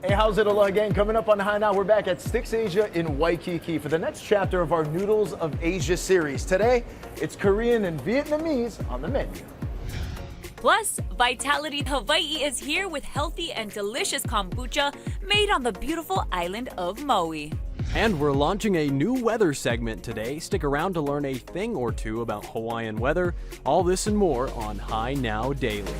Hey, how's it? Aloha gang. Coming up on High Now, we're back at Sticks Asia in Waikiki for the next chapter of our Noodles of Asia series. Today, it's Korean and Vietnamese on the menu. Plus, Vitality Hawaii is here with healthy and delicious kombucha made on the beautiful island of Maui. And we're launching a new weather segment today. Stick around to learn a thing or two about Hawaiian weather. All this and more on High Now Daily.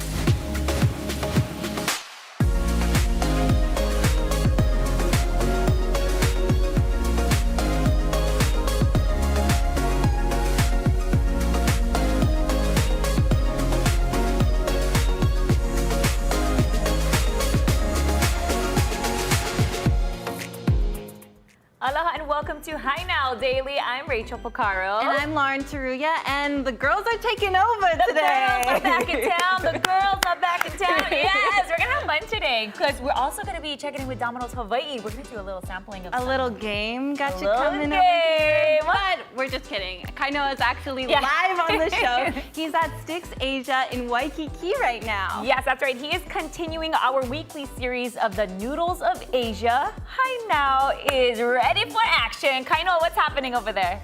Aloha and welcome to High Now Daily. I'm Rachel Pocaro. And I'm Lauren Taruya, and the girls are taking over today. The girls are back in town. The girls are back in town. Yes, we're gonna have fun today because we're also gonna be checking in with Domino's Hawaii. We're gonna do a little sampling of A little game got you little coming game. over here. But we're just kidding. Kaino is actually live on the show. He's at Sticks Asia in Waikiki right now. Yes, that's right. He is continuing our weekly series of the Noodles of Asia. High Now is ready for action. Kaino, what's happening over there?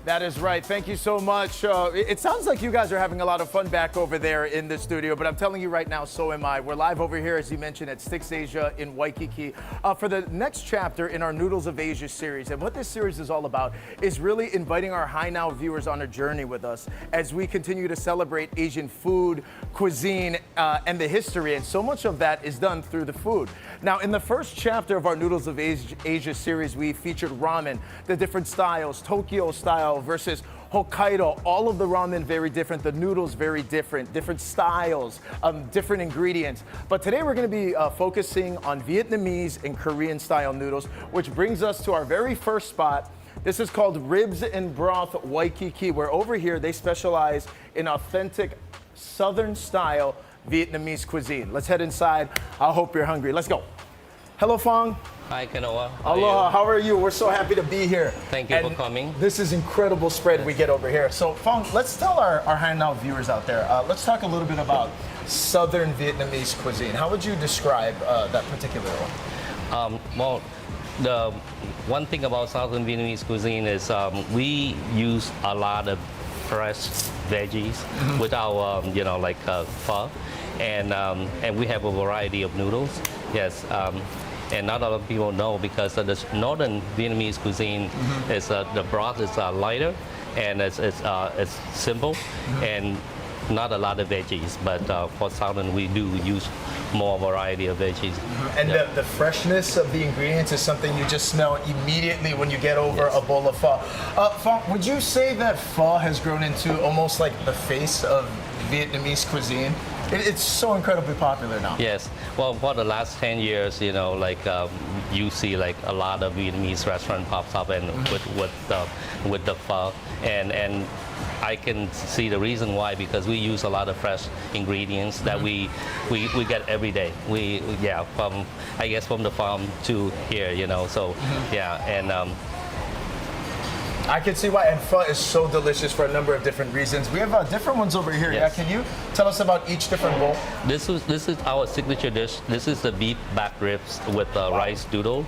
That is right. Thank you so much. It sounds like you guys are having a lot of fun back over there in the studio, but I'm telling you right now, so am I. We're live over here, as you mentioned, at Sticks Asia in Waikiki for the next chapter in our Noodles of Asia series. And what this series is all about is really inviting our High Now viewers on a journey with us as we continue to celebrate Asian food, cuisine, and the history. And so much of that is done through the food. Now, in the first chapter of our Noodles of Asia series, we featured ramen, the different styles, Tokyo style versus Hokkaido, all of the ramen very different, the noodles very different, different styles, different ingredients. But today we're going to be focusing on Vietnamese and Korean style noodles, which brings us to our very first spot. This is called Ribs and Broth Waikiki, where over here they specialize in authentic Southern style Vietnamese cuisine. Let's head inside. I hope you're hungry. Let's go. Hello, Phong. Hi, Kanoa. Aloha, how are you? We're so happy to be here. Thank you for coming. This is incredible spread we get over here. So, Phong, let's tell our High Now viewers out there, let's talk a little bit about Southern Vietnamese cuisine. How would you describe that particular one? Well, the one thing about Southern Vietnamese cuisine is we use a lot of fresh veggies with our, pho, and we have a variety of noodles. Yes. And not a lot of people know because the northern Vietnamese cuisine is the broth is lighter and it's simple and not a lot of veggies. But for southern, we do use more variety of veggies. And the freshness of the ingredients is something you just smell immediately when you get over a bowl of pho. Pho, would you say that pho has grown into almost like the face of Vietnamese cuisine? It's so incredibly popular now. Yes. Well, for the last 10 years, you see like a lot of Vietnamese restaurant pops up and with the pho, and I can see the reason why, because we use a lot of fresh ingredients that we get every day. From the farm to here, So I can see why, and pho is so delicious for a number of different reasons. We have different ones over here. Yes. Yeah, can you tell us about each different bowl? This is our signature dish. This is the beef back ribs with rice noodle,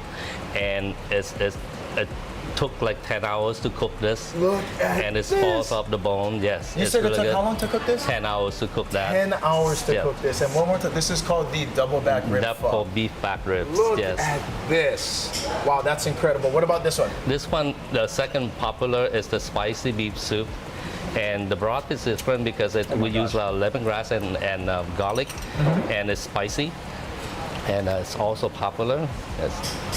and it took like 10 hours to cook this. Look at and it this. falls off the bone. Yes. You said it took how long to cook this? 10 hours to cook that. 10 hours to cook this. And one more time, this is called the double back rib pho. Beef back ribs. Look yes. at this. Wow, that's incredible. What about this one? This one, the second popular is the spicy beef soup. And the broth is different because we use lemongrass and garlic, and it's spicy. And it's also popular. Yes.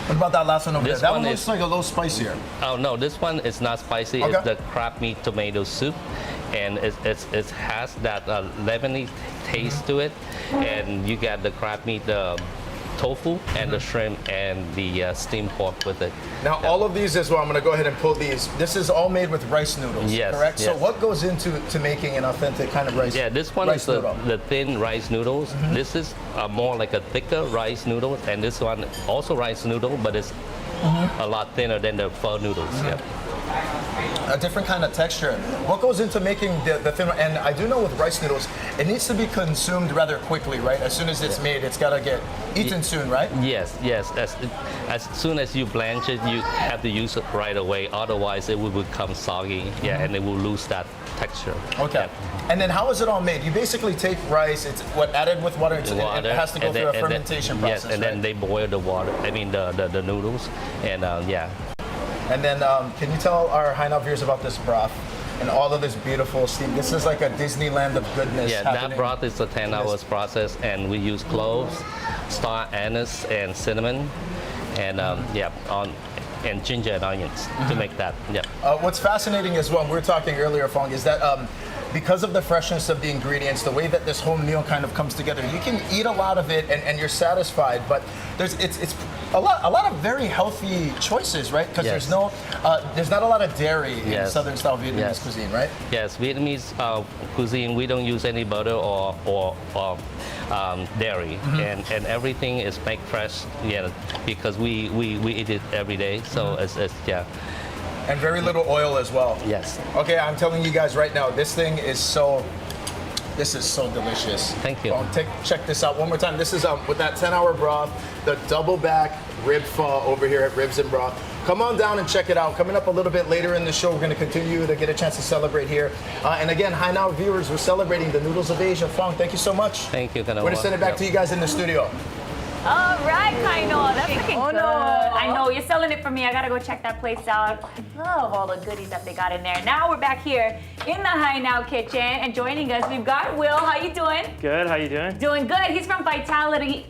What about that last one over there? That one looks is like a little spicier. Oh no, this one is not spicy. Okay. It's the crab meat tomato soup, and it has that lemony taste to it, and you get the crab meat, the tofu, and the shrimp, and the steamed pork with it. Now, all of these as well, I'm going to go ahead and pull these. This is all made with rice noodles, yes, correct? Yes. So what goes into making an authentic kind of rice? Yeah, this one is the thin rice noodles. This is more like a thicker rice noodle, and this one also rice noodle, but it's a lot thinner than the pho noodles. Yeah. a different kind of texture. What goes into making the thin? And I do know with rice noodles, it needs to be consumed rather quickly, right? As soon as it's made, it's got to get eaten soon, right? Yes, yes. As soon as you blanch it, you have to use it right away. Otherwise, it will become soggy. Yeah, and it will lose that texture. Okay. Yeah. And then how is it all made? You basically take rice, it's added with water, it has to go through a fermentation process, yes, and then they boil the water, the noodles, and yeah. And then can you tell our Hainao viewers about this broth and all of this beautiful steam? This is like a Disneyland of goodness. Yeah, that broth is a 10 hours process, and we use cloves, star anise, and cinnamon, and and ginger and onions to make that. Yeah. What's fascinating as well, we were talking earlier, Fong, is that because of the freshness of the ingredients, the way that this whole meal kind of comes together, you can eat a lot of it and you're satisfied. But it's a lot of very healthy choices, right? Because there's not a lot of dairy in Southern style Vietnamese cuisine, right? Yes, Vietnamese cuisine, we don't use any butter or dairy, and everything is made fresh, because we eat it every day. So it's And very little oil as well. Yes. Okay, I'm telling you guys right now, this is so delicious. Thank you. Check this out one more time. This is with that 10-hour broth, the double back rib pho over here at Ribs and Broth. Come on down and check it out. Coming up a little bit later in the show, we're going to continue to get a chance to celebrate here. And again, Hainao viewers, we're celebrating the noodles of Asia. Fong, thank you so much. Thank you, Kanawa. We're going to send it back to you guys in the studio. All right, Kaino, that's looking good. I know, you're selling it for me. I gotta go check that place out. I love all the goodies that they got in there. Now we're back here in the Hainao kitchen, and joining us, we've got Will. How you doing? Good, how you doing? Doing good. He's from Vitality,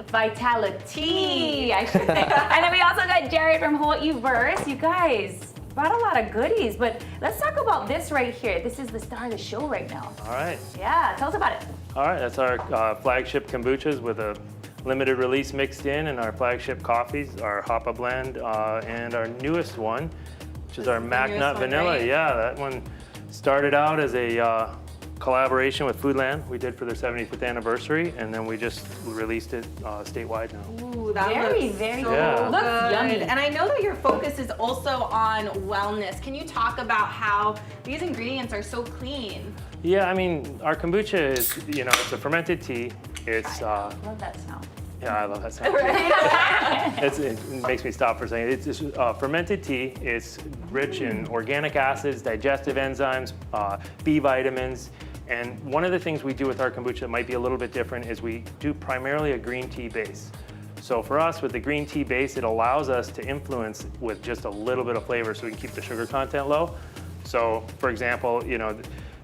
I should say. And then we also got Jared from Hawaiiverse. You guys brought a lot of goodies, but let's talk about this right here. This is the star of the show right now. All right. Yeah, tell us about it. All right, that's our flagship kombuchas with a limited release mixed in, and our flagship coffees, our Hapa blend, and our newest one, which is our Mac Nut Vanilla. Right? Yeah, that one started out as a collaboration with Foodland we did for their 75th anniversary, and then we just released it statewide now. Ooh, that Very, looks very so good. good. Looks yummy. And I know that your focus is also on wellness. Can you talk about how these ingredients are so clean? Yeah, I mean, our kombucha is, it's a fermented tea. It's Love that sound. yeah, I love that sound. It makes me stop for a second. It's just fermented tea. It's rich in organic acids, digestive enzymes, B vitamins. And one of the things we do with our kombucha that might be a little bit different is we do primarily a green tea base. So for us, with the green tea base, it allows us to influence with just a little bit of flavor so we can keep the sugar content low. So for example,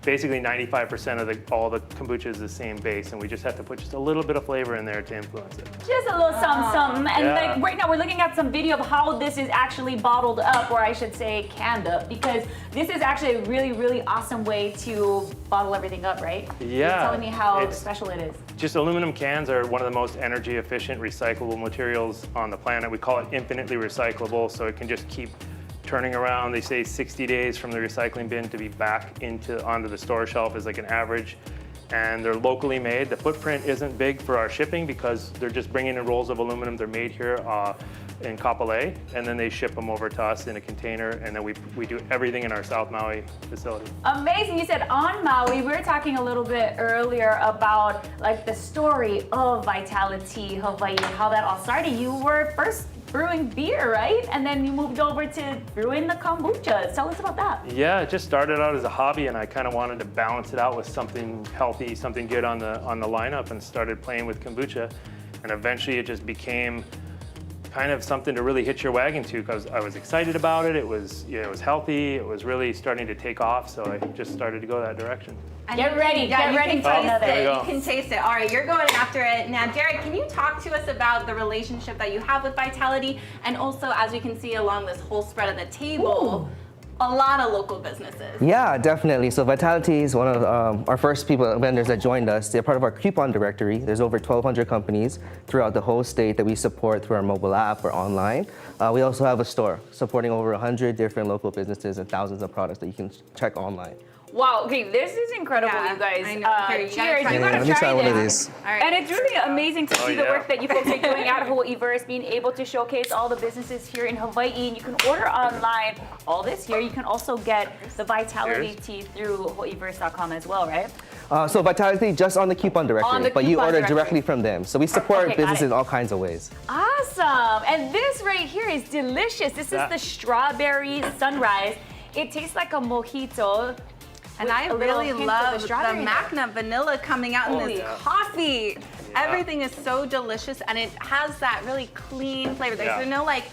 basically 95% of all the kombucha is the same base, and we just have to put just a little bit of flavor in there to influence it. Just a little something. And Yeah. like right now we're looking at some video of how this is actually bottled up, or I should say canned up, because this is actually a really, really awesome way to bottle everything up, right? Yeah. You're telling me how It's- special it is. Just aluminum cans are one of the most energy efficient recyclable materials on the planet. We call it infinitely recyclable, so it can just keep turning around. They say 60 days from the recycling bin to be back onto the store shelf is like an average. And they're locally made. The footprint isn't big for our shipping because they're just bringing in rolls of aluminum. They're made here in Kapolei, and then they ship them over to us in a container, and then we do everything in our South Maui facility. Amazing. You said on Maui. We were talking a little bit earlier about like the story of Vitality Hawaii, how that all started. You were first brewing beer, right? And then you moved over to brewing the kombucha. Tell us about that. Yeah, it just started out as a hobby, and I kind of wanted to balance it out with something healthy, something good on the lineup, and started playing with kombucha. And eventually it just became kind of something to really hitch your wagon to, because I was excited about it. It was, it was healthy. It was really starting to take off, so I just started to go that direction. And Get ready, yeah, get ready you for can another. taste There it. we go. You can taste it. All right, you're going after it. Now, Jared, can you talk to us about the relationship that you have with Vitality, and also, as we can see along this whole spread of the table, a lot of local businesses. Yeah, definitely. So Vitality is one of our first vendors that joined us. They're part of our coupon directory. There's over 1,200 companies throughout the whole state that we support through our mobile app or online. We also have a store supporting over 100 different local businesses and thousands of products that you can check online. Wow, okay, this is incredible, Yeah, you guys. I know. Here, you gotta Cheers, try you it. gotta let me try one of this. these. All right. And it's really amazing to see the yeah. work that you folks are doing at Hawaiiverse, being able to showcase all the businesses here in Hawaii. And you can order online all this here. You can also get the Vitality Cheers. Tea through hawaiiverse.com as well, right? So Vitality just on the coupon directory, On the but you coupon order directory. directly from them. So we support Okay, got businesses it. in all kinds of ways. Awesome. And this right here is delicious. This is Yeah. the strawberry sunrise. It tastes like a mojito. And with I a little really hint of love the strawberry in it. Macna vanilla coming out in Holy. this coffee. Everything is so delicious and it has that really clean flavor. There's Yeah. no like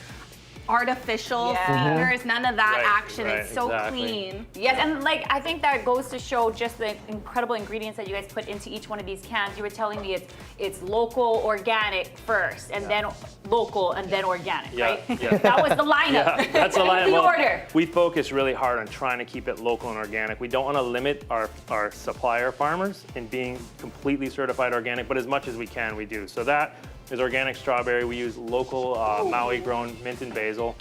artificial Yeah. sweeteners, none of that Right, action. right, It's so exactly. clean. Yes, and like I think that goes to show just the incredible ingredients that you guys put into each one of these cans. You were telling me it's local, organic first, and then local, and then organic, Yeah, right? yeah. That was the lineup. Yeah, that's a line. The Well, order. we focus really hard on trying to keep it local and organic. We don't want to limit our supplier farmers in being completely certified organic, but as much as we can, we do. So that is organic strawberry. We use local Maui-grown mint and basil.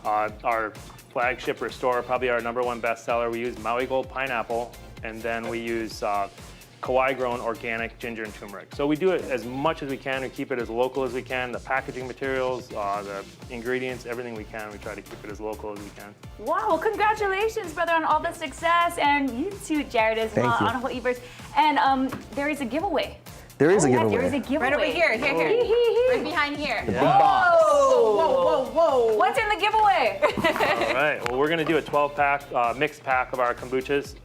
Our flagship Restore, probably our #1 bestseller. We use Maui Gold pineapple, and then we use Kauai-grown organic ginger and turmeric. So we do it as much as we can. We keep it as local as we can. The packaging materials, the ingredients, everything we can. We try to keep it as local as we can. Wow, well, congratulations, brother, on all the success, and you too, Jared, as Thank well, you. on Hawaiiverse. And there is a giveaway. There is a Yeah, giveaway. there is a giveaway. Right over here, here, here. Hee, hee, hee. Right behind here. Big box. Whoa, whoa. What's in the giveaway? All right, well, we're gonna do a 12-pack, mixed pack of our kombuchas.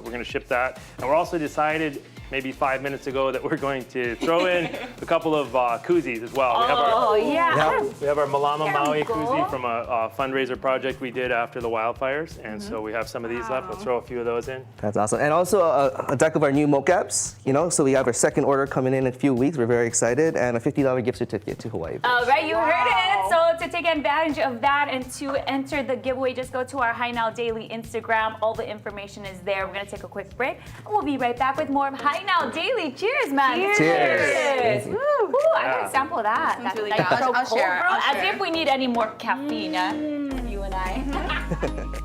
We're gonna ship that. And we're also decided maybe 5 minutes ago that we're going to throw in a couple of koozies as well. Oh, yeah. We have our Malama There Maui we go. koozie from a fundraiser project we did after the wildfires. And so we have some of these left. We'll throw a few of those in. That's awesome. And also a deck of our new mocaps, so we have our second order coming in a few weeks. We're very excited. And a $50 gift certificate to Hawaii. All right, you heard it. So to take advantage of that and to enter the giveaway, just go to our Hi Now Daily Instagram. All the information is there. We're going to take a quick break, and we'll be right back with more of Hi Now Daily. Cheers, man. Cheers. Woo, I got a sample of that. Sounds really That good. nitro I'll cold share it. brew. I'll As share if we need any more caffeine, you and I.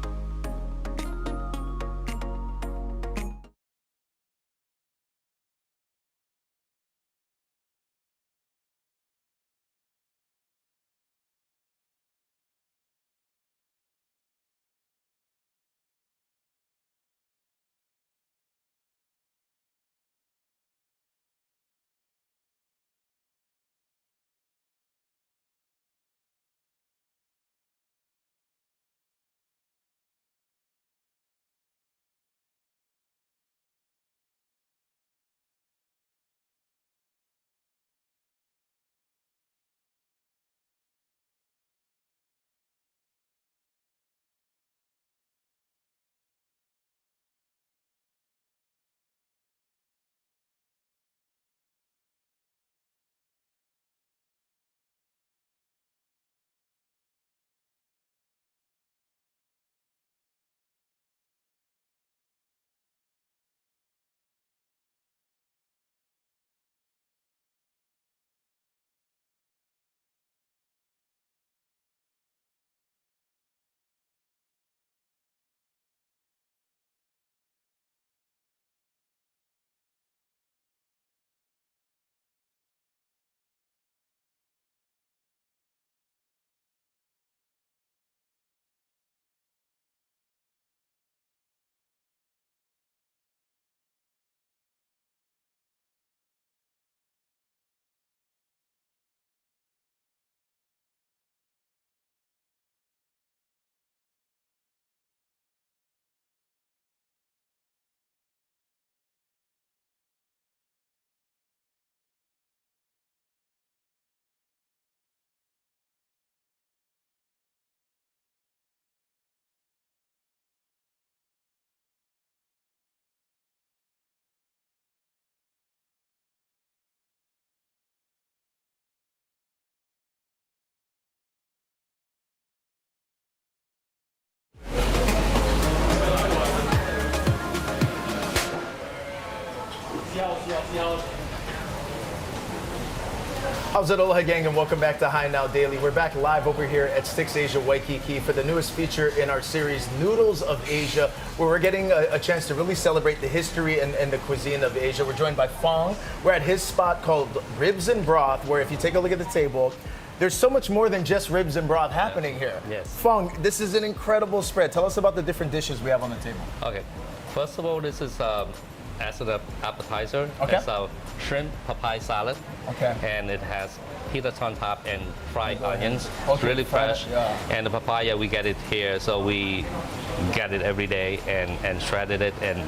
How's it, aloha gang, and welcome back to High Now Daily. We're back live over here at Sticks Asia Waikiki for the newest feature in our series, Noodles of Asia, where we're getting a chance to really celebrate the history and the cuisine of Asia. We're joined by Fong. We're at his spot called Ribs and Broth, where if you take a look at the table, there's so much more than just ribs and broth happening here. Yes. Fong, this is an incredible spread. Tell us about the different dishes we have on the table. Okay. First of all, this is as an appetizer. Okay. It's a shrimp papaya salad. Okay. And it has peanuts on top and fried onions. Okay, It's really fried, fresh. yeah. And the papaya, we get it here, so we get it every day and shredded it and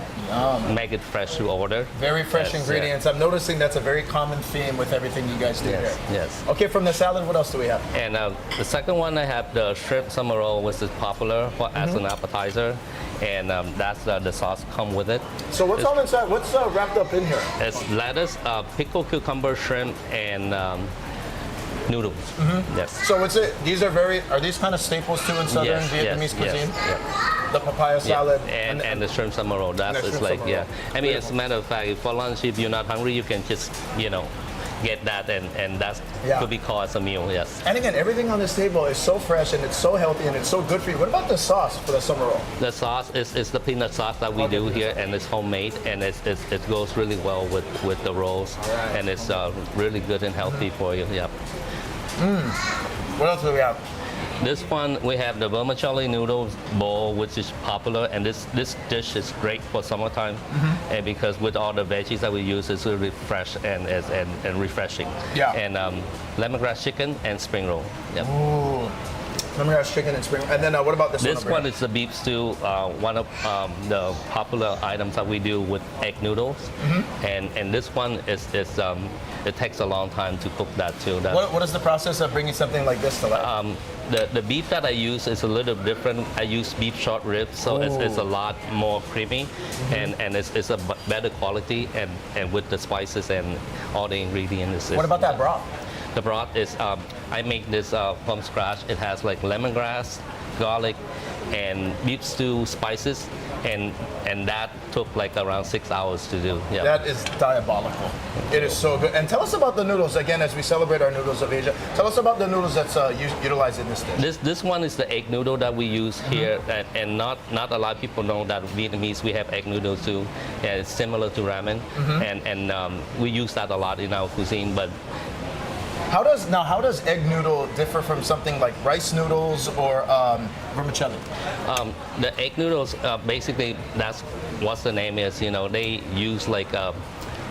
make it fresh to order. Very fresh Yes, ingredients. I'm noticing that's a very common theme with everything you guys do Yes, here. yes. Okay, from the salad, what else do we have? And the second one, I have the shrimp summer roll, which is popular as an appetizer. And that's the sauce come with it. So what's on inside? What's wrapped up in here? It's lettuce, pickled cucumber, shrimp, and noodles. Yes. So what's it? These are these kind of staples too in southern Vietnamese cuisine? Yes. The papaya salad And the shrimp summer roll. That's the it's shrimp like, summer yeah. roll. I mean, as a matter of fact, if for lunch, if you're not hungry, you can just, get that, and that could be called as a meal, yes. And again, everything on this table is so fresh and it's so healthy and it's so good for you. What about the sauce for the summer roll? The sauce is the peanut sauce that we do here, and it's homemade, and it goes really well with the rolls, right. and it's really good and healthy for you, yeah. What else do we have? This one, we have the vermicelli noodles bowl, which is popular, and this dish is great for summertime, and because with all the veggies that we use, it's really fresh and refreshing. Yeah. And lemongrass chicken and spring roll. Yep. Ooh. Lemongrass chicken and spring. And then what about this one? This one is the beef stew, one of the popular items that we do with egg noodles, and this one is it takes a long time to cook that too. What is the process of bringing something like this to life? The beef that I use is a little different. I use beef short ribs, so it's a lot more creamy, and it's a better quality, and with the spices and all the ingredients. What about that broth? The broth is, I make this from scratch. It has like lemongrass, garlic, and beef stew spices, and that took like around 6 hours to do. Yeah. That is diabolical. It is so good. And tell us about the noodles, again, as we celebrate our noodles of Asia. Tell us about the noodles that's utilized in this dish. This one is the egg noodle that we use here, and not a lot of people know that Vietnamese, we have egg noodles too. Yeah, it's similar to ramen, and we use that a lot in our cuisine, but How does egg noodle differ from something like rice noodles or vermicelli? the egg noodles, basically, that's what the name is. They use like,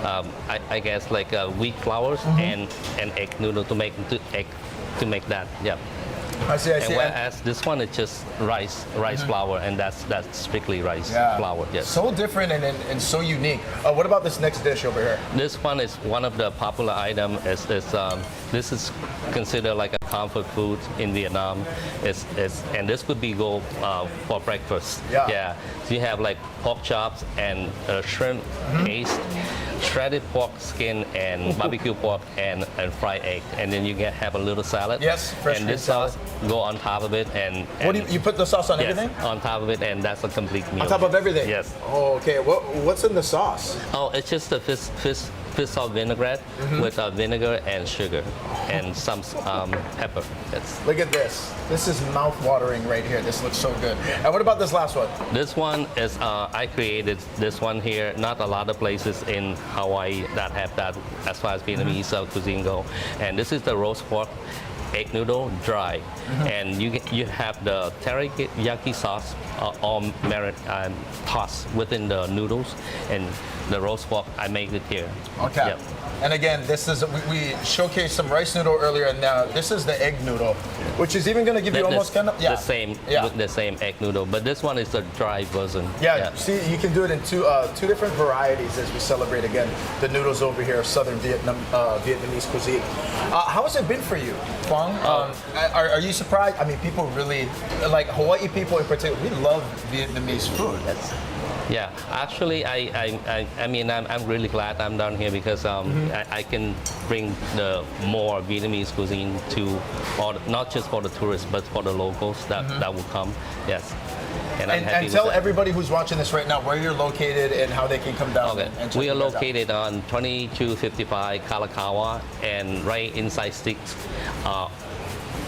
I guess like wheat flours and egg noodle to make that. Yeah. I see. And whereas this one is just rice flour, and that's strictly rice flour. Yes. So different and so unique. What about this next dish over here? This one is one of the popular items. This is considered like a comfort food in Vietnam. And this could be go for breakfast. Yeah. So you have like pork chops and shrimp paste, shredded pork skin, and barbecue pork and fried egg, and then you have a little salad. Yes, fresh and this green salad. sauce go on top of it, and What do you put the sauce on yes, everything? on top of it, and that's a complete meal. On top of everything? Yes. Oh, okay. What's in the sauce? Oh, it's just the fish salt vinaigrette with vinegar and sugar and some pepper. Look at this. This is mouth-watering right here. This looks so good. And what about this last one? This one is, I created this one here. Not a lot of places in Hawaii that have that as far as Vietnamese cuisine go. And this is the roast pork egg noodle dry. And you have the teriyaki sauce all tossed within the noodles, and the roast pork, I make it here. Okay. Yep. And again, this is we showcased some rice noodle earlier, and now this is the egg noodle, which is even going to give you almost kind of the same egg noodle, but this one is the dry version. Yeah. See, you can do it in two different varieties as we celebrate again the noodles over here of Southern Vietnamese cuisine. How has it been for you, Fong? Are you surprised? I mean, people really like Hawaii people in particular. We love Vietnamese food. Yeah, actually, I mean, I'm really glad I'm down here because I can bring the more Vietnamese cuisine to all, not just for the tourists, but for the locals that will come. Yes. And I'm happy And tell with that. everybody who's watching this right now where you're located and how they can come down. Okay. And check We are you guys out. located on 2255 Kalakaua and right inside Sticks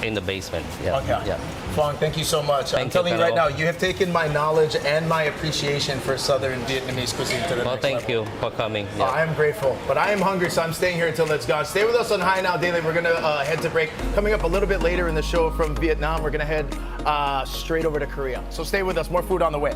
in the basement. Yeah. Okay. Yeah. Phong, thank you so much. I'm Thank you, telling you right now, Carol. you have taken my knowledge and my appreciation for Southern Vietnamese cuisine to the Well, next thank level. you for coming. I am grateful, but I am hungry, so I'm staying here until it's gone. Stay with us on High Now Daily. We're gonna head to break. Coming up a little bit later in the show from Vietnam, we're gonna head straight over to Korea. So stay with us. More food on the way.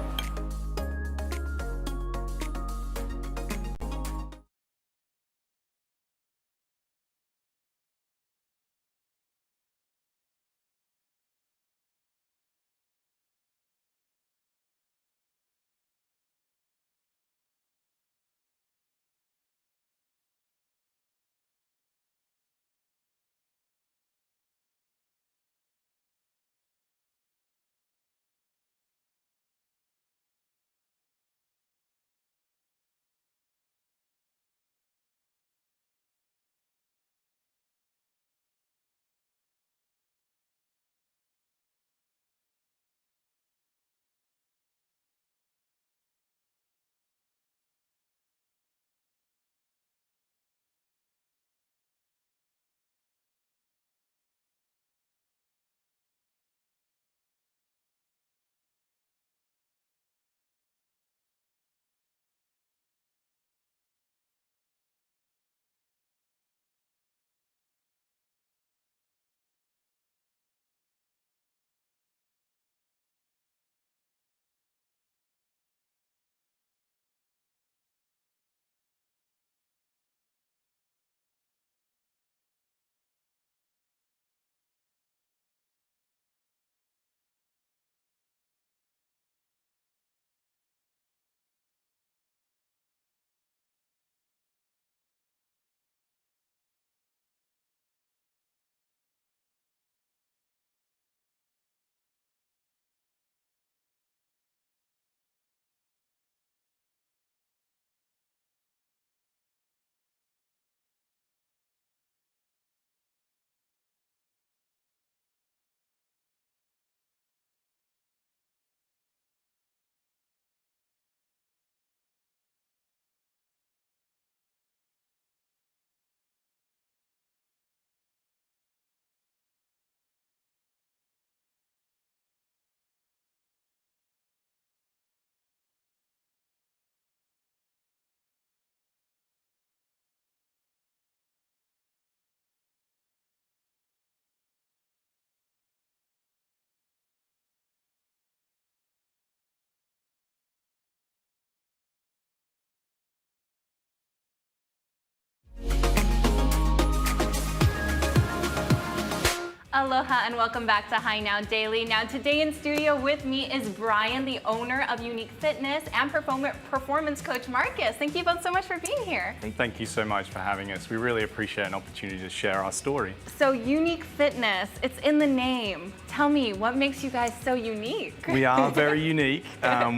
Aloha and welcome back to High Now Daily. Now today in studio with me is Brian, the owner of Unique Fitness, and performance coach Marcus. Thank you both so much for being here. Thank you so much for having us. We really appreciate an opportunity to share our story. So Unique Fitness, it's in the name. Tell me, what makes you guys so unique? We are very unique.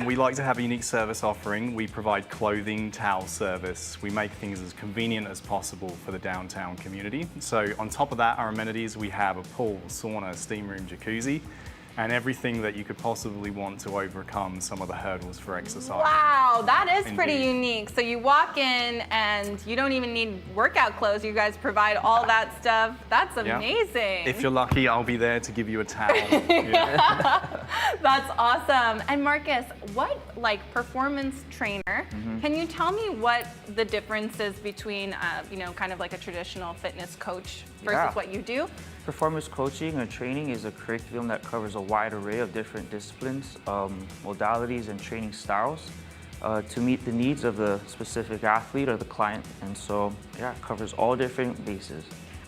We like to have a unique service offering. We provide clothing, towel service. We make things as convenient as possible for the downtown community. So on top of that, our amenities, we have a pool, sauna, steam room, jacuzzi, and everything that you could possibly want to overcome some of the hurdles for exercise. Wow, that is pretty Indeed. unique. So you walk in and you don't even need workout clothes. You guys provide all that stuff. That's amazing. If you're lucky, I'll be there to give you a towel. Yeah. That's awesome. And Marcus, what, like performance trainer, can you tell me what the difference is between, kind of like a traditional fitness coach versus what you do? Performance coaching and training is a curriculum that covers a wide array of different disciplines, modalities, and training styles to meet the needs of the specific athlete or the client. And so, yeah, it covers all different bases.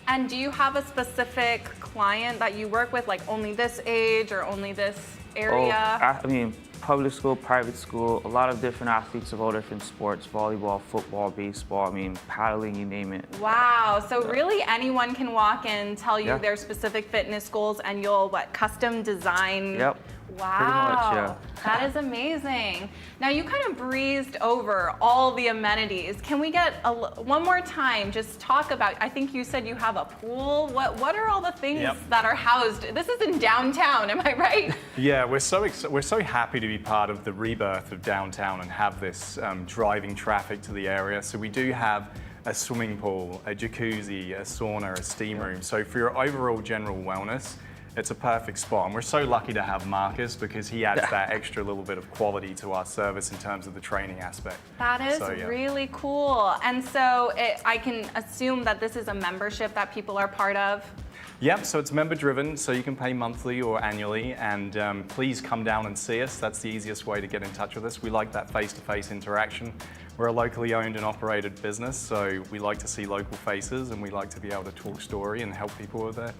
And do you have a specific client that you work with, like only this age or only this area? I mean, public school, private school, a lot of different athletes of all different sports, volleyball, football, baseball, I mean, paddling, you name it. Wow, so really anyone can walk in, tell you Yeah. their specific fitness goals, and you'll, custom design? Yep. Wow, Pretty much, yeah. That is amazing. Now you kind of breezed over all the amenities. Can we get one more time, just talk about, I think you said you have a pool. What are all the things Yep. that are housed? This is in downtown, am I right? Yeah, we're so happy to be part of the rebirth of downtown and have this driving traffic to the area. So we do have a swimming pool, a jacuzzi, a sauna, a steam room. So for your overall general wellness, it's a perfect spot. And we're so lucky to have Marcus because he adds that extra little bit of quality to our service in terms of the training aspect. That is So, yeah. really cool. And so I can assume that this is a membership that people are part of? Yep, so it's member driven, so you can pay monthly or annually, and please come down and see us. That's the easiest way to get in touch with us. We like that face-to-face interaction. We're a locally owned and operated business, so we like to see local faces, and we like to be able to talk story and help people with their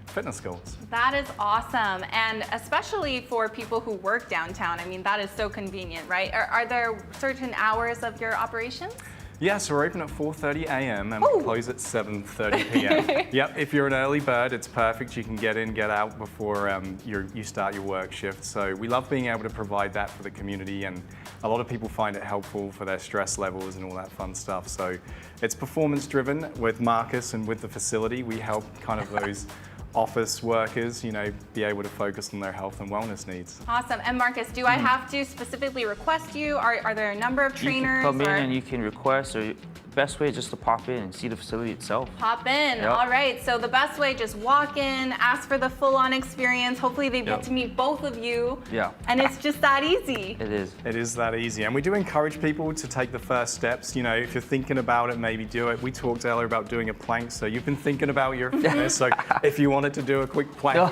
fitness goals. That is awesome, and especially for people who work downtown. I mean, that is so convenient, right? Are there certain hours of your operations? Yeah, so we're open at 4:30 a.m. and we close at 7:30 p.m. Yep, if you're an early bird, it's perfect. You can get in, get out before you start your work shift. So we love being able to provide that for the community, and a lot of people find it helpful for their stress levels and all that fun stuff. So it's performance driven. With Marcus and with the facility, we help kind of those office workers, be able to focus on their health and wellness needs. Awesome. And Marcus, do I have to specifically request you? Are there a number of trainers? You can come in and you can request, or best way is just to pop in and see the facility itself. Pop in. Yep. All right. So the best way, just walk in, ask for the full-on experience. Hopefully they get to meet both of you. Yeah. And it's just that easy. It is. It is that easy. And we do encourage people to take the first steps. If you're thinking about it, maybe do it. We talked earlier about doing a plank, so you've been thinking about your fitness. So if you wanted to do a quick plank,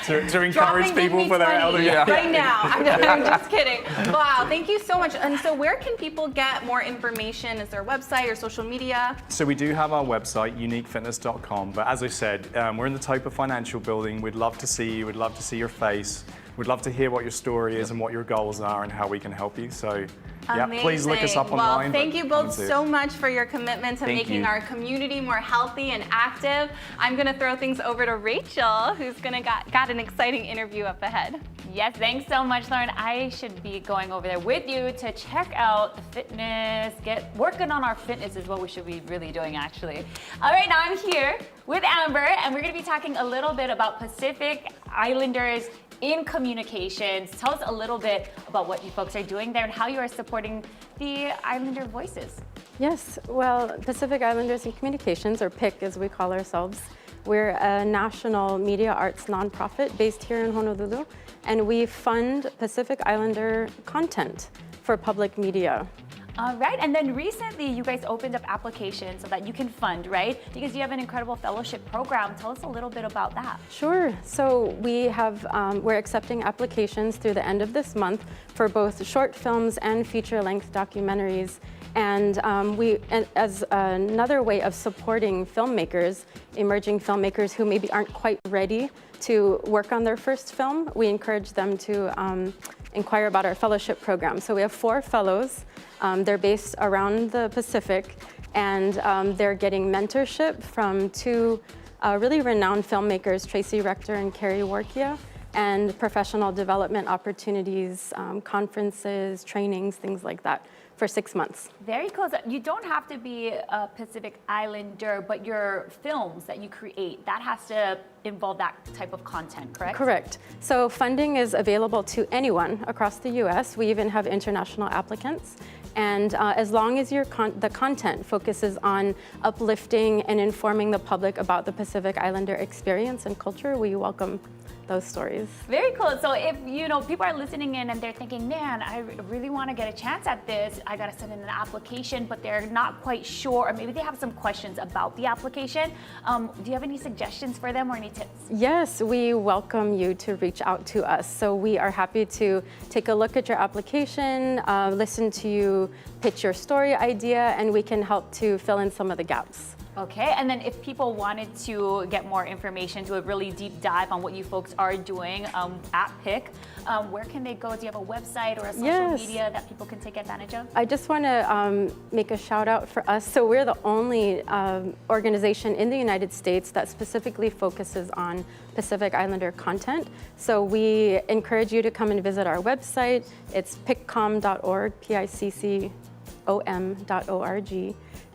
to encourage people for their elderly. Right now. I'm just kidding. Wow, thank you so much. And so where can people get more information? Is there a website or social media? So we do have our website, uniquefitness.com. But as I said, we're in the Topa Financial Building. We'd love to see you. We'd love to see your face. We'd love to hear what your story is and what your goals are and how we can help you. So yeah, please look us up online. Well, thank you both so much for your commitment to making our community more healthy and active. I'm going to throw things over to Rachel, who's going to got an exciting interview up ahead. Yes, thanks so much, Lauren. I should be going over there with you to check out the fitness, working on our fitness is what we should be really doing, actually. All right, now I'm here with Amber, and we're going to be talking a little bit about Pacific Islanders in communications. Tell us a little bit about what you folks are doing there and how you are supporting the Islander voices. Yes, well, Pacific Islanders in Communications, or PIC as we call ourselves, we're a national media arts nonprofit based here in Honolulu, and we fund Pacific Islander content for public media. All right, and then recently you guys opened up applications so that you can fund, right? Because you have an incredible fellowship program. Tell us a little bit about that. Sure. So we're accepting applications through the end of this month for both short films and feature-length documentaries. And as another way of supporting filmmakers, emerging filmmakers who maybe aren't quite ready to work on their first film, we encourage them to inquire about our fellowship program. So we have 4 fellows. They're based around the Pacific, and they're getting mentorship from 2 really renowned filmmakers, Tracy Rector and Carrie Warkia, and professional development opportunities, conferences, trainings, things like that, for 6 months. Very cool. So you don't have to be a Pacific Islander, but your films that you create, that has to involve that type of content, correct? Correct. So funding is available to anyone across the US. We even have international applicants. And as long as the content focuses on uplifting and informing the public about the Pacific Islander experience and culture, we welcome those stories. Very cool. So if people are listening in and they're thinking, man, I really want to get a chance at this, I got to send in an application, but they're not quite sure, or maybe they have some questions about the application. Do you have any suggestions for them or any tips? Yes, we welcome you to reach out to us. So we are happy to take a look at your application, listen to you pitch your story idea, and we can help to fill in some of the gaps. Okay, and then if people wanted to get more information, do a really deep dive on what you folks are doing at PIC, where can they go? Do you have a website or a social media that people can take advantage of? I just want to make a shout out for us. So we're the only organization in the United States that specifically focuses on Pacific Islander content. So we encourage you to come and visit our website. It's piccom.org, piccom.org.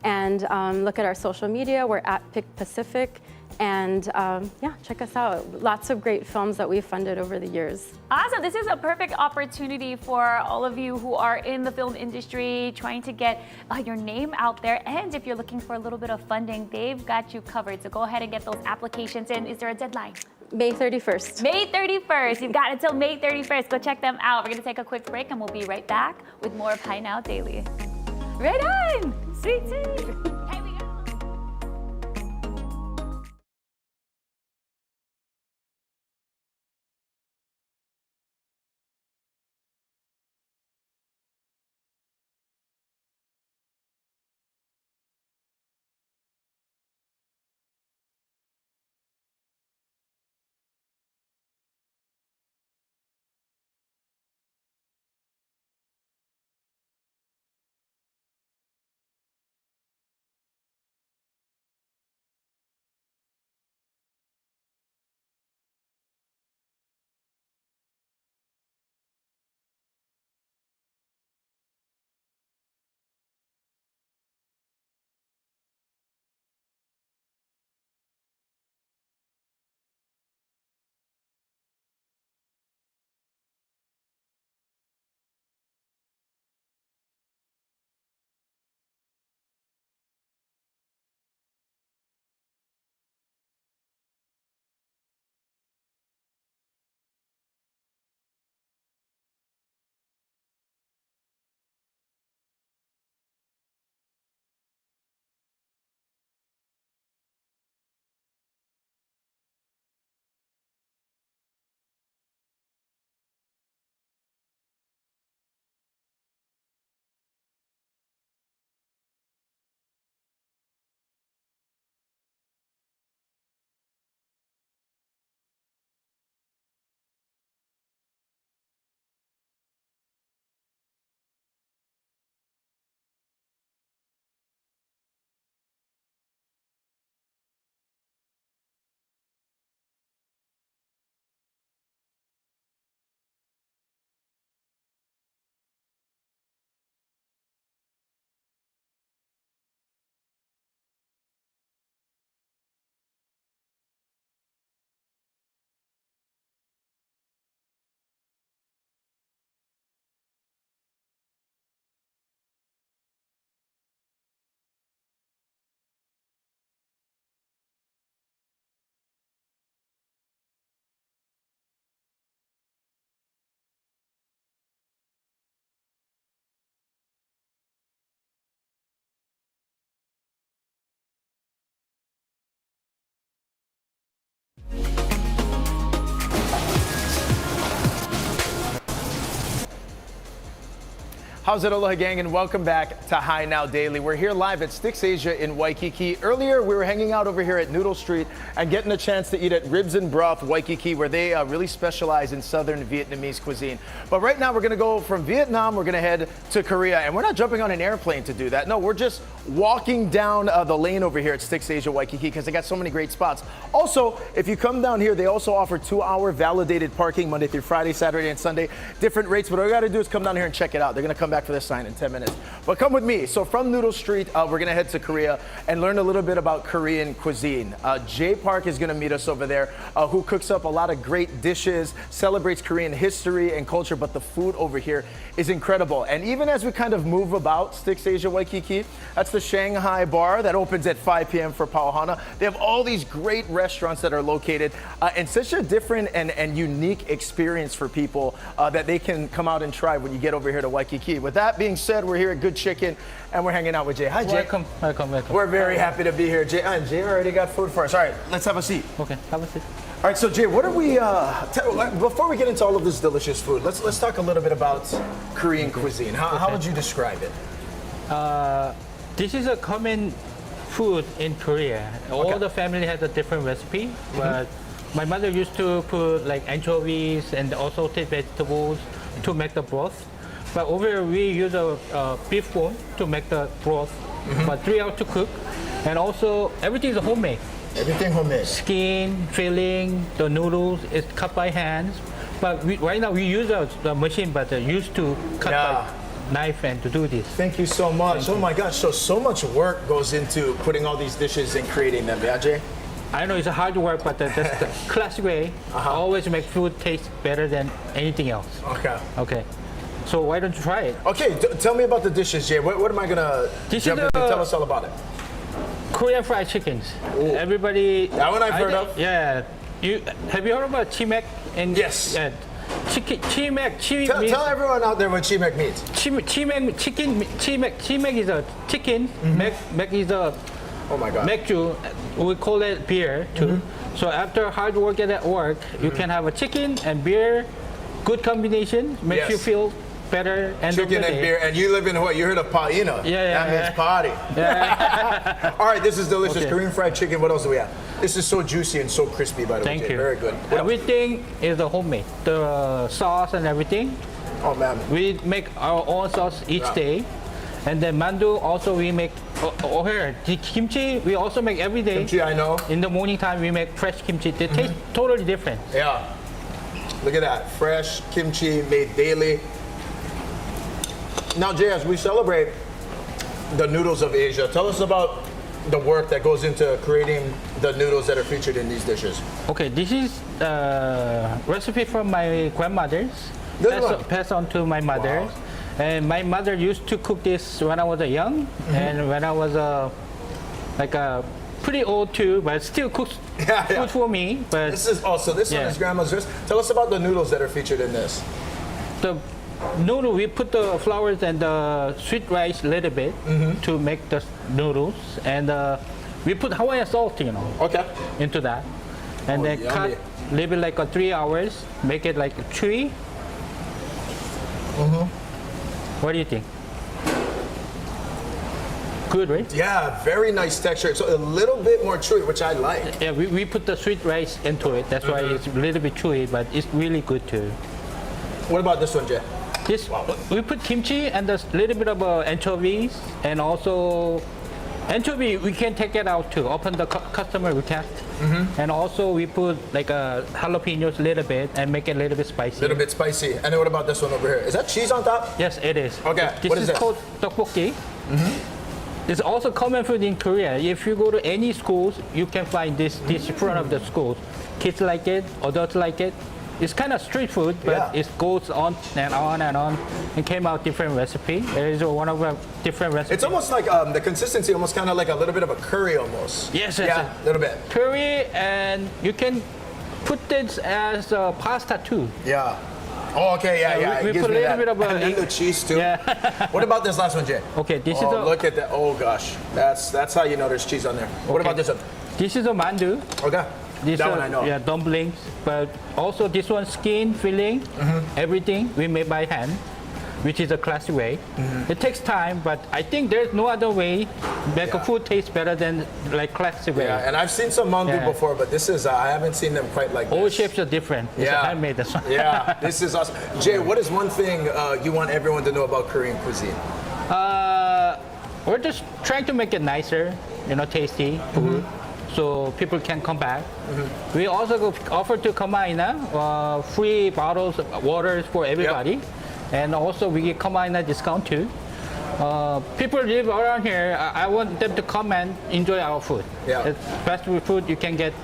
And look at our social media. We're at PIC Pacific. And yeah, check us out. Lots of great films that we've funded over the years. Awesome. This is a perfect opportunity for all of you who are in the film industry trying to get your name out there. And if you're looking for a little bit of funding, they've got you covered. So go ahead and get those applications in. Is there a deadline? May 31st. May 31st. You've got until May 31st. Go check them out. We're going to take a quick break and we'll be right back with more of Hi Now Daily. Right on. Sweet tea. Here we go. How's it, Aloha gang, and welcome back to Hi Now Daily. We're here live at Sticks Asia in Waikiki. Earlier, we were hanging out over here at Noodle Street and getting a chance to eat at Ribs and Broth Waikiki, where they really specialize in Southern Vietnamese cuisine. But right now, we're gonna go from Vietnam, we're gonna head to Korea, and we're not jumping on an airplane to do that. No, we're just walking down the lane over here at Sticks Asia Waikiki because they got so many great spots. Also, if you come down here, they also offer 2-hour validated parking Monday through Friday, Saturday, and Sunday. Different rates, but all you gotta do is come down here and check it out. They're gonna come back for this sign in 10 minutes. But come with me. So from Noodle Street, we're gonna head to Korea and learn a little bit about Korean cuisine. Jay Park is gonna meet us over there, who cooks up a lot of great dishes, celebrates Korean history and culture, but the food over here is incredible. And even as we kind of move about Sticks Asia Waikiki, that's the Shanghai bar that opens at 5 p.m. for Pauhana. They have all these great restaurants that are located and such a different and unique experience for people that they can come out and try when you get over here to Waikiki. With that being said, we're here at Good Chicken and we're hanging out with Jay. Hi, Jay. Welcome. We're very happy to be here. Jay already got food for us. All right, let's have a seat. Okay, have a seat. All right, so Jay, what are we, before we get into all of this delicious food, let's talk a little bit about Korean cuisine. How would you describe it? This is a common food in Korea. All the family has a different recipe, but my mother used to put like anchovies and also take vegetables to make the broth. But over here we use a beef bone to make the broth, but 3 hours to cook. And also everything is homemade. Everything homemade. Skin, filling, the noodles is cut by hands. But right now we use the machine, but used to cut by knife and to do this. Thank you so much. Oh my gosh, so much work goes into putting all these dishes and creating them, yeah, Jay? I know it's a hard work, but that's the classic way. Always make food taste better than anything else. Okay. Okay. So why don't you try it? Okay, tell me about the dishes, Jay. What am I gonna jump into? Tell us all about it. Korean fried chickens. Everybody. That one I've heard of. Yeah. Have you heard about chimek? Yes. Yeah. Chimek. Tell everyone out there what chimek means. Chimek is a chicken. Mek is a mekju. We call it beer too. So after hard work at work, you can have a chicken and beer. Good combination. Makes you feel better. And chicken and beer. And you live in Hawaii. You heard of paina. That means party. All right, this is delicious. Korean fried chicken. What else do we have? This is so juicy and so crispy, by the way. Thank you. Very good. Everything is the homemade. The sauce and everything. Oh man. We make our own sauce each day. And then mandu also we make here. The kimchi we also make every day. Kimchi, I know. In the morning time we make fresh kimchi. They taste totally different. Yeah. Look at that. Fresh kimchi made daily. Now, Jay, as we celebrate the noodles of Asia, tell us about the work that goes into creating the noodles that are featured in these dishes. Okay, this is a recipe from my grandmother's. Passed on to my mother. Wow. And my mother used to cook this when I was young, and when I was pretty old too, but still cooks food for me. But this is also one is grandma's recipe. Tell us about the noodles that are featured in this. The noodle, we put the flours and the sweet rice a little bit to make the noodles, and we put Hawaiian salt, into that, and then cut, leave it like 3 hours, make it like chewy. What do you think? Good, right? Yeah, very nice texture. So a little bit more chewy, which I like. Yeah, we put the sweet rice into it. That's why it's a little bit chewy, but it's really good too. What about this one, Jay? This, we put kimchi and a little bit of anchovies, and also anchovy we can take it out to open the customer request. And also we put like jalapenos a little bit and make it a little bit spicy. A little bit spicy. And then what about this one over here? Is that cheese on top? Yes, it is. Okay. This is called tteokbokki. It's also common food in Korea. If you go to any schools, you can find this dish in front of the schools. Kids like it, adults like it. It's kind of street food, but it goes on and on and on. It came out different recipe. It is one of the different recipes. It's almost like the consistency, almost kind of like a little bit of a curry almost. Yes, yeah, a little bit. Curry, and you can put this as pasta too. Yeah. Oh, okay, yeah. We put a little bit of and then the cheese too. Yeah. What about this last one, Jay? Okay, this is look at that. Oh gosh, that's how you know there's cheese on there. What about this one? This is a mandu. Okay. That one I know. Yeah, dumplings. But also this one, skin, filling, everything we make by hand, which is a classic way. It takes time, but I think there's no other way make a food taste better than like classic way. Yeah, and I've seen some mandu before, but this is, I haven't seen them quite like this. All shapes are different. It's handmade this one. Yeah, this is awesome. Jay, what is one thing you want everyone to know about Korean cuisine? We're just trying to make it nicer, tasty food. So people can come back. We also offer to Kamaina free bottles of waters for everybody. And also we give Kamaina discount too. People live around here, I want them to come and enjoy our food. Yeah. It's best food you can get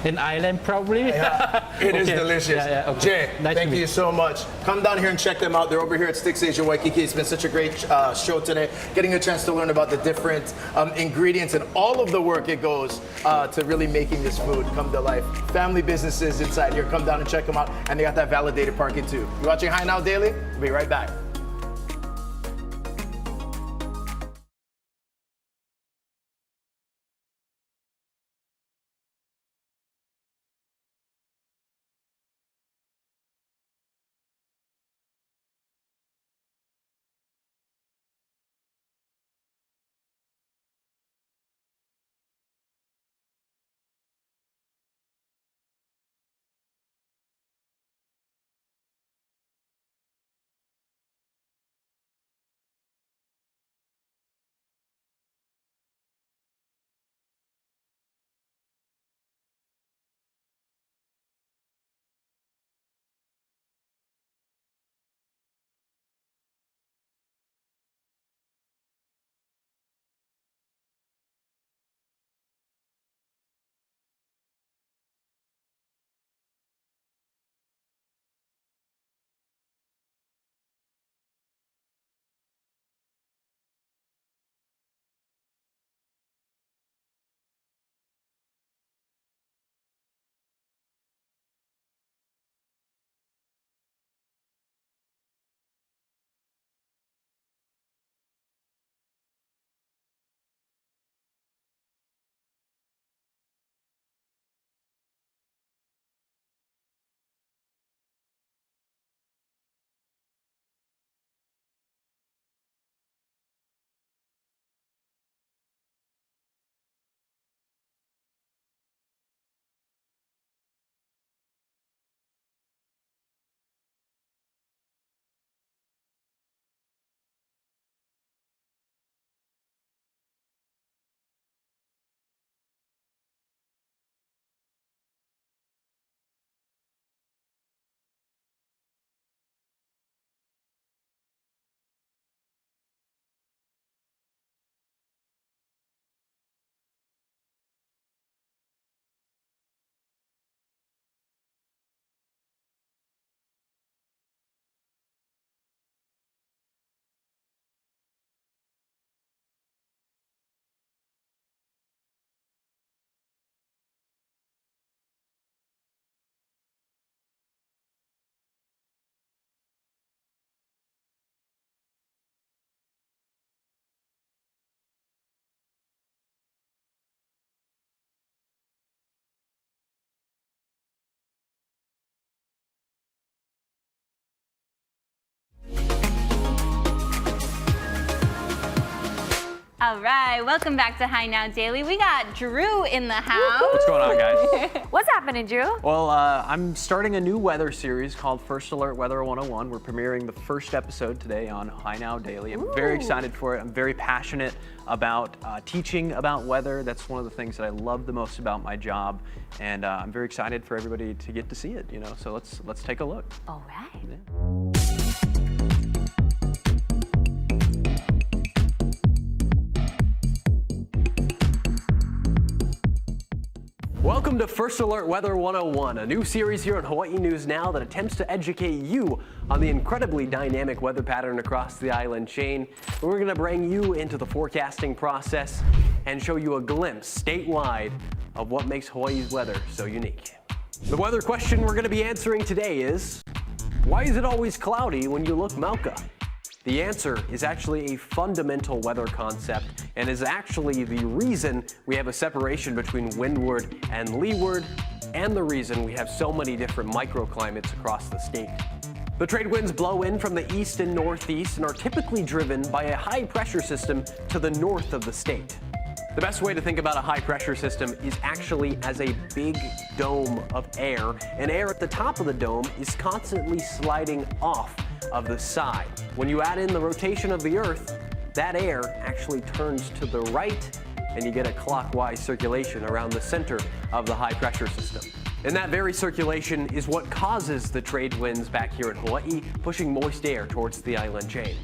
in Ireland probably. Yeah, it is delicious. Okay. Jay, thank you so much. Come down here and check them out. They're over here at Sticks Asia Waikiki. It's been such a great show today. Getting a chance to learn about the different ingredients and all of the work it goes to really making this food come to life. Family businesses inside here. Come down and check them out. And they got that validated parking too. You're watching High Now Daily. We'll be right back. All right, welcome back to Hi Now Daily. We got Drew in the house. What's going on, guys? What's happening, Drew? Well, I'm starting a new weather series called First Alert Weather 101. We're premiering the first episode today on Hi Now Daily. I'm very excited for it. I'm very passionate about teaching about weather. That's one of the things that I love the most about my job, and I'm very excited for everybody to get to see it. You know, so let's take a look. All right. Yeah. Welcome to First Alert Weather 101, a new series here on Hawaii News Now that attempts to educate you on the incredibly dynamic weather pattern across the island chain. We're going to bring you into the forecasting process and show you a glimpse statewide of what makes Hawaii's weather so unique. The weather question we're going to be answering today is, why is it always cloudy when you look mauka? The answer is actually a fundamental weather concept and is actually the reason we have a separation between windward and leeward, and the reason we have so many different microclimates across the state. The trade winds blow in from the east and northeast and are typically driven by a high pressure system to the north of the state. The best way to think about a high pressure system is actually as a big dome of air, and air at the top of the dome is constantly sliding off of the side. When you add in the rotation of the Earth, that air actually turns to the right, and you get a clockwise circulation around the center of the high pressure system. And that very circulation is what causes the trade winds back here in Hawaii, pushing moist air towards the island chain.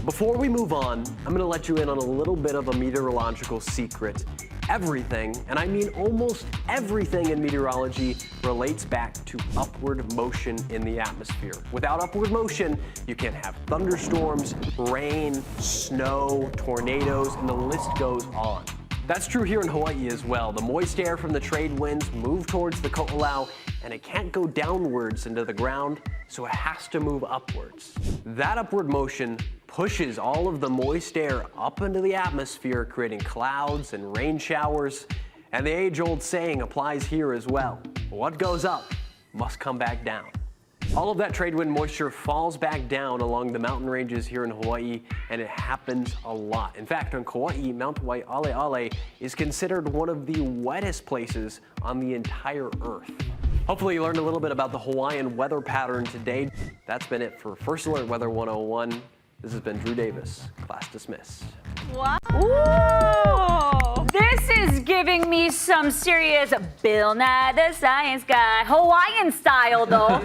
Before we move on, I'm going to let you in on a little bit of a meteorological secret. Everything, and I mean almost everything in meteorology, relates back to upward motion in the atmosphere. Without upward motion, you can't have thunderstorms, rain, snow, tornadoes, and the list goes on. That's true here in Hawaii as well. The moist air from the trade winds move towards the ko'olau, and it can't go downwards into the ground, so it has to move upwards. That upward motion pushes all of the moist air up into the atmosphere, creating clouds and rain showers. And the age-old saying applies here as well. What goes up must come back down. All of that trade wind moisture falls back down along the mountain ranges here in Hawaii, and it happens a lot. In fact, on Kauai, Mount Waialeale is considered one of the wettest places on the entire Earth. Hopefully you learned a little bit about the Hawaiian weather pattern today. That's been it for First Alert Weather 101. This has been Drew Davis. Class dismissed. Wow. Ooh, this is giving me some serious Bill Nye the Science Guy, Hawaiian style though.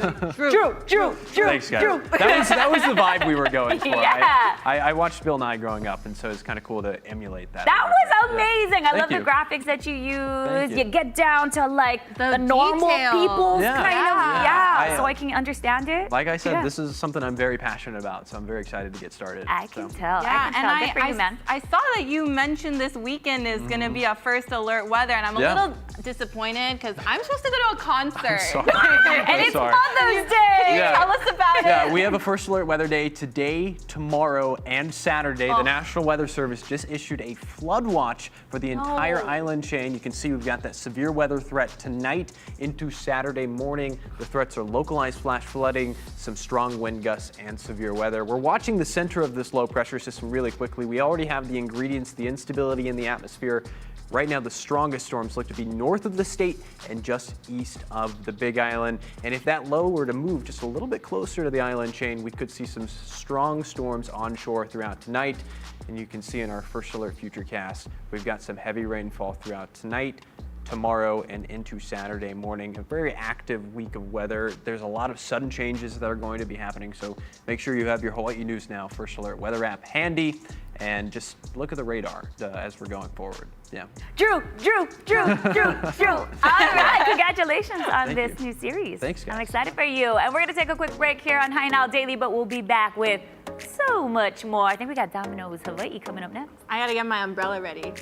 Drew. Thanks, guys. That was the vibe we were going for. Yeah. I watched Bill Nye growing up, and so it's kind of cool to emulate that. That was amazing. I Thank love you. the graphics that you use. you. You get down to like the normal details. people's Yeah. kind of, Yeah. so I can understand it. Like I said, Yeah. this is something I'm very passionate about, so I'm very excited to get started. I can So. tell. Yeah, I can tell. Good for you, man. I saw that you mentioned this weekend is going to be a First Alert Weather, and I'm a Yeah. little disappointed because I'm supposed to go to a concert. sorry. And it's sorry. Mother's Day. Yeah. Tell us about it. Yeah, we have a First Alert Weather Day today, tomorrow, and Saturday. The National Weather Service just issued a flood watch for the entire island chain. You can see we've got that severe weather threat tonight into Saturday morning. The threats are localized flash flooding, some strong wind gusts, and severe weather. We're watching the center of this low pressure system really quickly. We already have the ingredients, the instability in the atmosphere. Right now, the strongest storms look to be north of the state and just east of the Big Island. And if that low were to move just a little bit closer to the island chain, we could see some strong storms onshore throughout tonight. And you can see in our First Alert Futurecast, we've got some heavy rainfall throughout tonight, tomorrow, and into Saturday morning. A very active week of weather. There's a lot of sudden changes that are going to be happening, so make sure you have your Hawaii News Now First Alert weather app handy, and just look at the radar as we're going forward. Yeah. Drew. All right, congratulations on Thank this you. new series. Thanks, guys. I'm excited for you. And we're going to take a quick break here on Hi Now Daily, but we'll be back with so much more. I think we got Domino's Hawaii coming up next. I got to get my umbrella ready.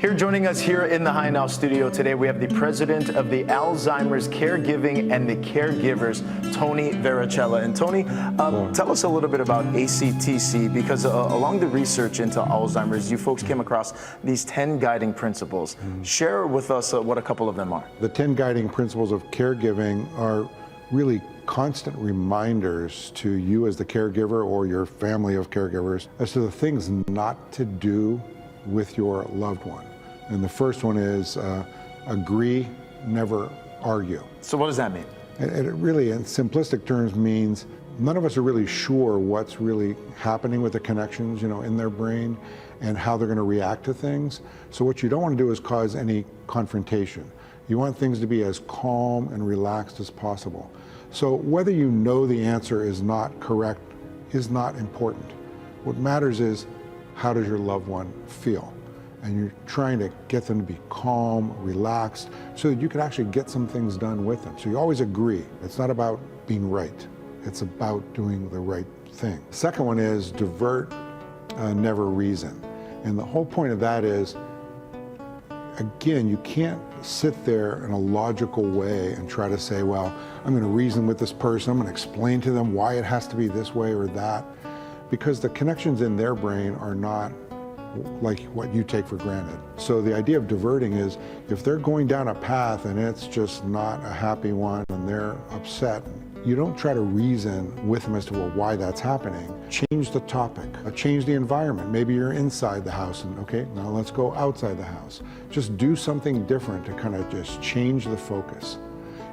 Here joining us here in the High Now studio today, we have the president of the Alzheimer's Caregiving and the Caregivers, Tony Vericella. And Tony, tell us a little bit about ACTC, because along the research into Alzheimer's, you folks came across these 10 guiding principles. Share with us what a couple of them are. The 10 guiding principles of caregiving are really constant reminders to you as the caregiver or your family of caregivers as to the things not to do with your loved one. And the first one is agree, never argue. So what does that mean? And it really, in simplistic terms, means none of us are really sure what's really happening with the connections, in their brain and how they're going to react to things. So what you don't want to do is cause any confrontation. You want things to be as calm and relaxed as possible. So whether you know the answer is not correct is not important. What matters is, how does your loved one feel? And you're trying to get them to be calm, relaxed, so that you can actually get some things done with them. So you always agree. It's not about being right. It's about doing the right thing. The second one is divert, never reason. And the whole point of that is, again, you can't sit there in a logical way and try to say, well, I'm going to reason with this person. I'm going to explain to them why it has to be this way or that. Because the connections in their brain are not like what you take for granted. So the idea of diverting is, if they're going down a path and it's just not a happy one and they're upset, you don't try to reason with them as to, well, why that's happening. Change the topic, change the environment. Maybe you're inside the house and, okay, now let's go outside the house. Just do something different to kind of just change the focus.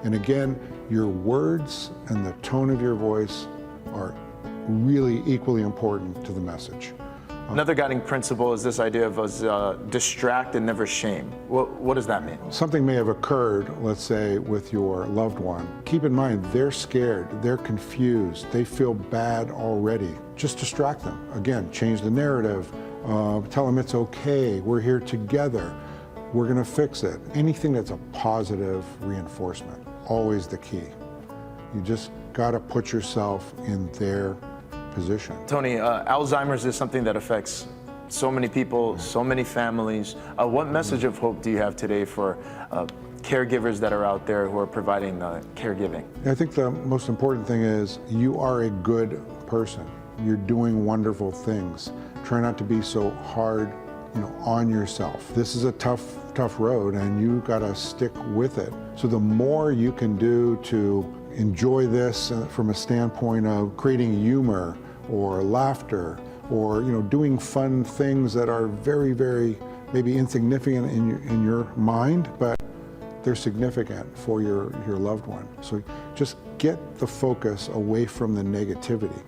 And again, your words and the tone of your voice are really equally important to the message. Another guiding principle is this idea of us distract and never shame. What does that mean? Something may have occurred, let's say, with your loved one. Keep in mind, they're scared, they're confused, they feel bad already. Just distract them. Again, change the narrative, tell them it's okay, we're here together, we're gonna fix it. Anything that's a positive reinforcement, always the key. You just gotta put yourself in their position. Tony, Alzheimer's is something that affects so many people, so many families. What message of hope do you have today for caregivers that are out there who are providing caregiving? I think the most important thing is, you are a good person. You're doing wonderful things. Try not to be so hard, on yourself. This is a tough road, and you gotta stick with it. So the more you can do to enjoy this from a standpoint of creating humor or laughter, or doing fun things that are very, very maybe insignificant in your mind, but they're significant for your loved one. So just get the focus away from the negativity.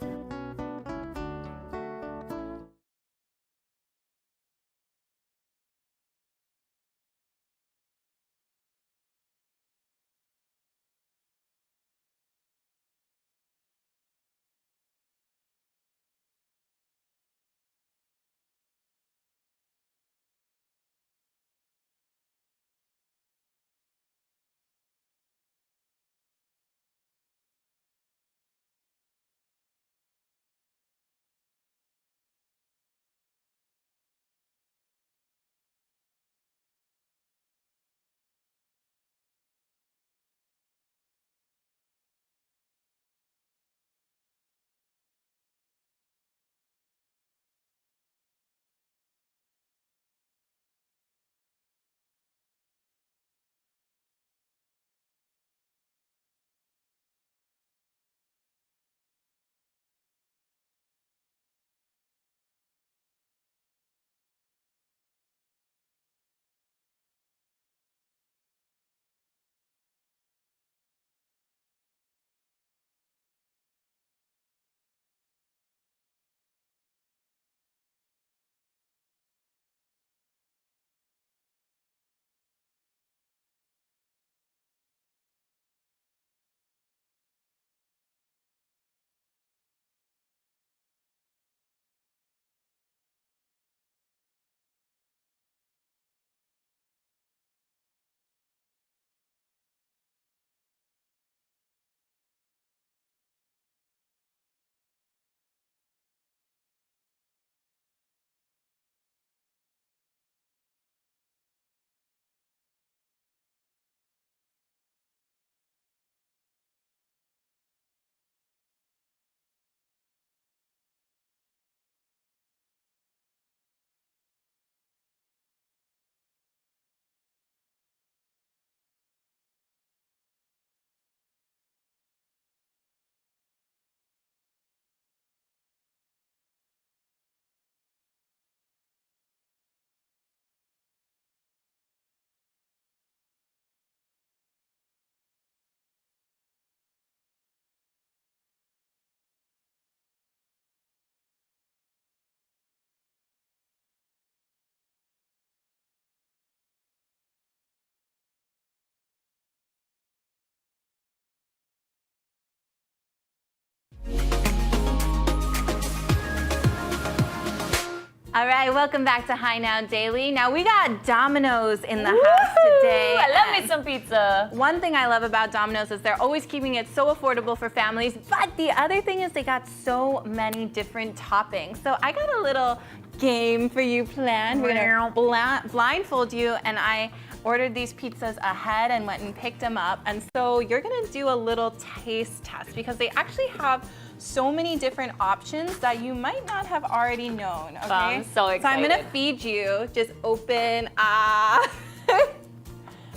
All right, welcome back to High Now Daily. Now we got Domino's in the house today. I love me some pizza. One thing I love about Domino's is they're always keeping it so affordable for families, but the other thing is they got so many different toppings. So I got a little game for you planned. We're gonna blindfold you, and I ordered these pizzas ahead and went and picked them up. And so you're gonna do a little taste test because they actually have so many different options that you might not have already known, okay? I'm so excited. So I'm gonna feed you, just open, I'm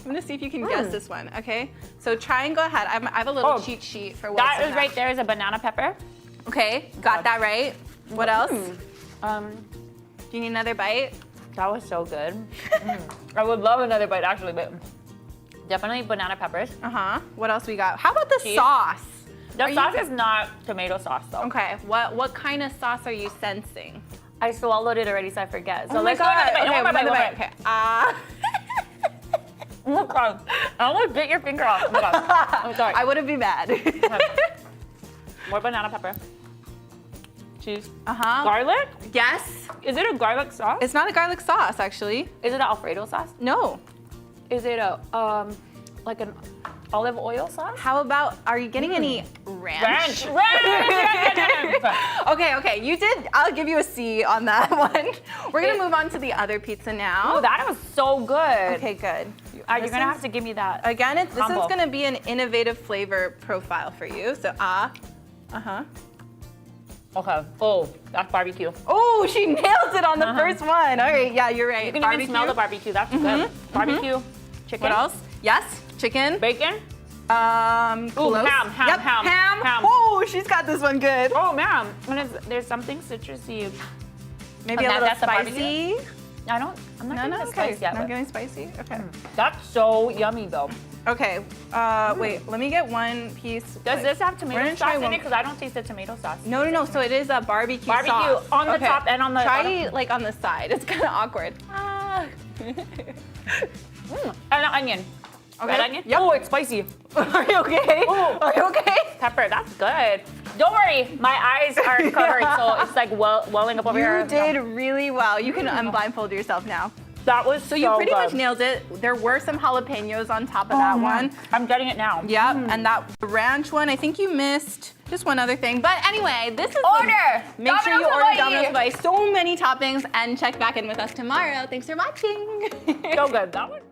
gonna see if you can guess this one, okay? So try and go ahead. I have a little cheat sheet for what That is right there is a banana pepper. Okay, got that right. What else? Um, Do you need another bite? that was so good. I would love another bite actually, but definitely banana peppers. Uh-huh. What else we got? How about the Cheese. sauce? The sauce is not tomato sauce though. Okay, what kind of sauce are you sensing? I swallowed it already, so I forget. So Oh my let's go God. another bite. Okay, No, one more another bite, bite. Oh my god. I almost bit your finger off. Oh my god. I'm sorry. I wouldn't be mad. More banana pepper. Cheese. Uh-huh. Garlic? Yes. Is it a garlic sauce? It's not a garlic sauce, actually. Is it an Alfredo sauce? No. Is it a like an olive oil sauce? How about, are you getting any ranch? Ranch! Okay, you did, I'll give you a C on that one. We're gonna move on to the other pizza now. Oh, that was so good. Okay, good. You're gonna have to give me that. Again, this is combo. gonna be an innovative flavor profile for you. So, uh-huh. Okay. Oh, that's barbecue. Oh, she nailed it on the first one. All right, yeah, you're right. You can even smell the barbecue. That's good. Barbecue, chicken. What else? Yes, chicken. Bacon. Close. ham. Yep, ham. Oh, she's got this one good. Oh, man. There's something citrusy. Maybe a And little that's the spicy. I'm not getting the spice yet. Not but getting spicy? Okay. That's so yummy though. Okay, wait, let me get one piece. Does this have We're tomato gonna try sauce in one- it? Because I don't taste the tomato sauce. No, so it is a barbecue sauce. Barbecue on the top and on the Try bottom. like on the side. It's kind of awkward. And an onion. Okay. Red onion? Yep. Oh, it's spicy. Are you okay? Oh. Are you okay? Pepper, that's good. Don't worry, my eyes are covered, so it's like welling up over here. You did really well. You can unblindfold yourself now. That was So you pretty much nailed it. There were some jalapenos on top of that one. I'm getting it now. Yep, and that ranch one, I think you missed just one other thing. But anyway, this is Order! Make sure you Domino's order Hawaii. Domino's Hawaii. So many toppings, and check back in with us tomorrow. Thanks for watching. So good. That one.